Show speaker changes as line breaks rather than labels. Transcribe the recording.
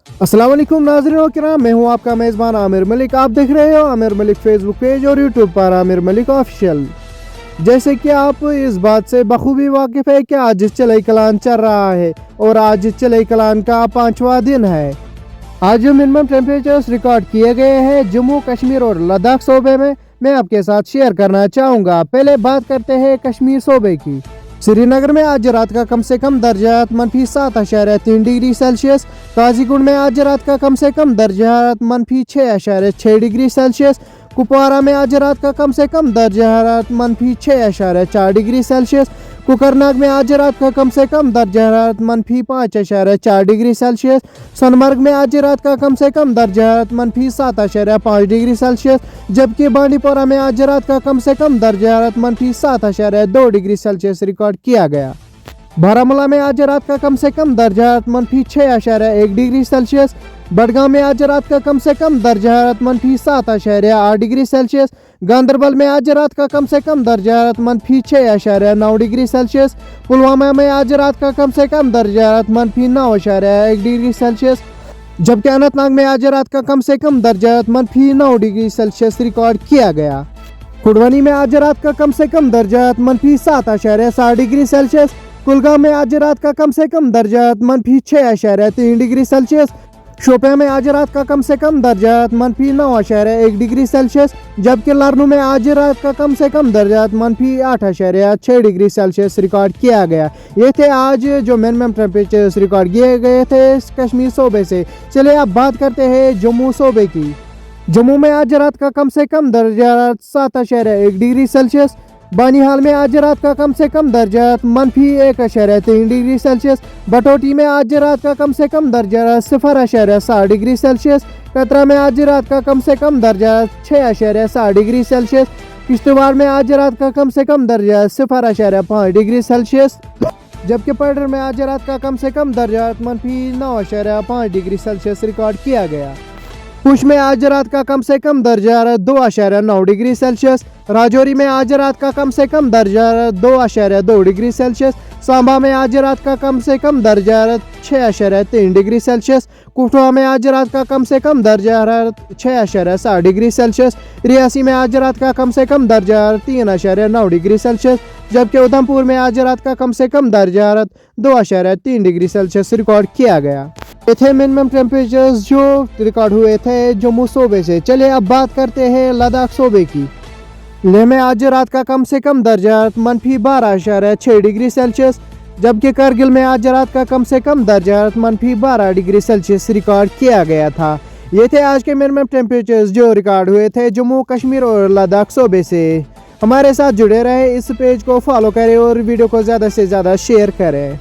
अस्सलाम वालेकुम नाज़रीन व किराम, मैं हूं आपका मेज़बान आमिर मलिक। आप देख रहे हो आमिर मलिक फेसबुक पेज और यूट्यूब पर आमिर मलिक ऑफिशियल। जैसे कि आप इस बात से बखूबी वाकिफ़ है कि आज चिलई कलान चल रहा है और आज चिलई कलान का 5वां दिन है। आज जो मिनिमम टेम्परेचर्स रिकॉर्ड किए गए हैं जम्मू कश्मीर और लद्दाख सूबे में, मैं आपके साथ शेयर करना चाहूँगा। पहले बात करते हैं कश्मीर सूबे की। श्रीनगर में आज रात का कम से कम दर्जात -7.3 डिग्री सेल्सियस। काजीगुंड में आज रात का कम से कम दर्जात -6.6 डिग्री सेल्सियस। कुपवारा में आज रात का कम से कम दर्जात -6.4 डिग्री सेल्सियस। कुकरनाग में आज रात का कम से कम दर्जात -5.4 डिग्री सेल्सियस। सोनमर्ग में आज रात का कम से कम दर्जात -7.5 डिग्री सेल्सियस, जबकि बांडीपोरा में आज रात का कम से कम दर्जात -7.2 डिग्री सेल्सियस रिकॉर्ड किया गया। बारामूला में आज रात का कम से कम दर्जात -6.1 डिग्री सेल्सियस। बडगाम में आज रात का कम से कम दर्जात -7.8 डिग्री सेल्सियस। गांदरबल में आज रात का कम से कम दर्जात -6.9 डिग्री सेल्सियस। पुलवामा में आज रात का कम से कम दर्जात -9.1 डिग्री सेल्सियस, जबकि अनंतनाग में आज रात का कम से कम दर्जात -9 डिग्री सेल्सियस रिकॉर्ड किया गया। कुड़वनी में आज रात का कम से कम दर्जात -7.7 डिग्री सेल्सियस। कुलगाम में आज रात का कम से कम दर्जात -6.3 डिग्री सेल्सियस। शोपियां में आज रात का कम से कम दर्जात -9.1 डिग्री सेल्सियस, जबकि लरनू में आज रात का कम से कम दर्जात -8.6 डिग्री सेल्सियस रिकॉर्ड किया गया। ये थे आज जो मिनिमम टेम्परेचर्स रिकॉर्ड किए गए थे कश्मीर सूबे से। चलिए अब बात करते हैं जम्मू सूबे की। जम्मू में आज रात का कम से कम दर्जात 7.1 डिग्री सेल्सियस। बानिहाल में आज रात का कम से कम दर्जात -1.3 डिग्री सेल्सियस। बटोटी में आज रात का कम से कम दर्जात 0.7 डिग्री सेल्सियस। कतरा में आज रात का कम से कम दर्जात 6.7 डिग्री सेल्सियस। किश्तवाड़ में आज रात का कम से कम दर्जात 0.5 डिग्री सेल्सियस, जबकि पडर में आज रात का कम से कम दर्जात -9.5 डिग्री सेल्सियस रिकॉर्ड किया गया। पुंछ में आज रात का कम से कम दर्जात 2.9 डिग्री सेल्सियस। राजौरी में आज रात का कम से कम दर्जात 2.2 डिग्री सेल्सियस। सांबा में आज रात का कम से कम दर्जात 6.3 डिग्री सेल्सियस। कुठवा में आज रात का कम से कम दर्जात 6.7 डिग्री सेल्सियस। रियासी में आज रात का कम से कम दर्जात 3.9 डिग्री सेल्सियस, जबकि उधमपुर में आज रात का कम से कम दर्जात 2.3 डिग्री सेल्सियस रिकॉर्ड किया गया। ये थे मिनिमम टेम्परेचर्स जो रिकॉर्ड हुए थे जम्मू सूबे से। चलिए अब बात करते हैं लद्दाख सूबे की। लेह में आज रात का कम से कम दर्जात -12.6 डिग्री सेल्सियस, जबकि करगिल में आज रात का कम से कम दर्जात -12 डिग्री सेल्सियस रिकॉर्ड किया गया था। ये थे आज के मिनिमम टेम्परेचर्स जो रिकॉर्ड हुए थे जम्मू कश्मीर और लद्दाख सूबे से। हमारे साथ जुड़े रहे, इस पेज को फॉलो करें और वीडियो को ज़्यादा से ज़्यादा शेयर करें।